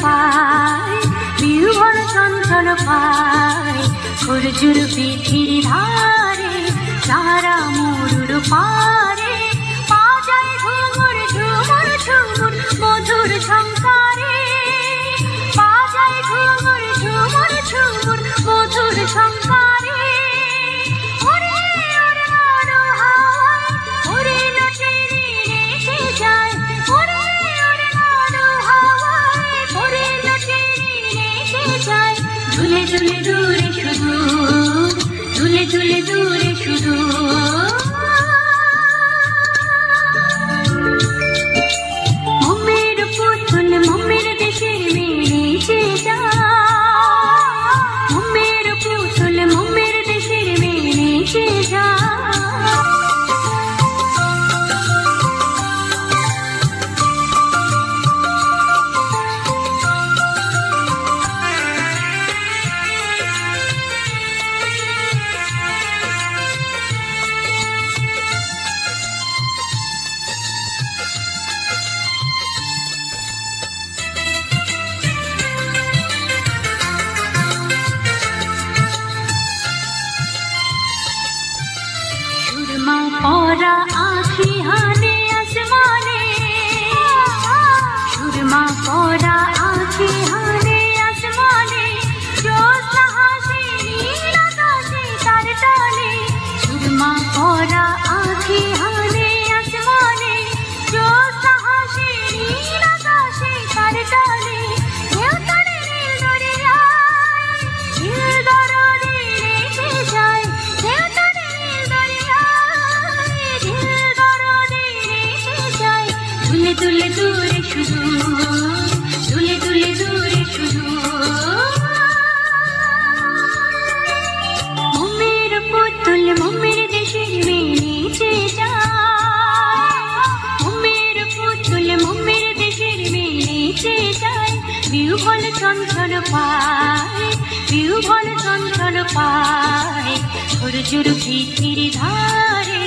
পায়, বিহ্বল চঞ্চল পায়, সূর্যের পিঠির ধারে সারা মরুর পারে, বাজায় ঝুমুর ঝুমুর ঝুমুর মধুর ঝংকারে, বাজায় ঝুমুর ঝুমুর ঝুমুর মধুর ঝংকারে। ওরে ওরে আলো হাওয়ায় ওরে নাচে নেচে যায়, ওরে ওরে আলো হাওয়ায় ওরে নাচে নেচে যায়, ঝুলে ঝুলে দূরে শুধু, ঝুলে ঝুলে দূরে শুধু। মোমের পুতুল মোমের দেশের মেয়ে নেচে যায়, মোমের পুতুল মোমের দেশের মেয়ে নেচে যায়। সুরমা পরা আঁখি হানে আসমানে, সুরমা পরা আঁখি হানে আসমানে, জ্যোৎস্না হাসে নীল আকাশে তার টানে, সুরমা পরা আঁখি হানে আসমানে, জ্যোৎস্না হাসে নীল আকাশে তার টানে, ঢেউ টানে নীল দরিয়ায়, নীল দরদে নেচে যায়, ঢেউ টানে নীল দরিয়ায়, নীল দরদে নেচে যায়, ঝুলে ঝুলে দূরে শুধু, ঝুলে ঝুলে দূরে শুধু। মোমের পুতুল মোমের দেশের মেয়ে নেচে যায়, মোমের পুতুল মোমের দেশের মেয়ে নেচে যায়, বিহ্বল চঞ্চল পায়, বিহ্বল চঞ্চল পায়, সূর্যের পিঠির ধারে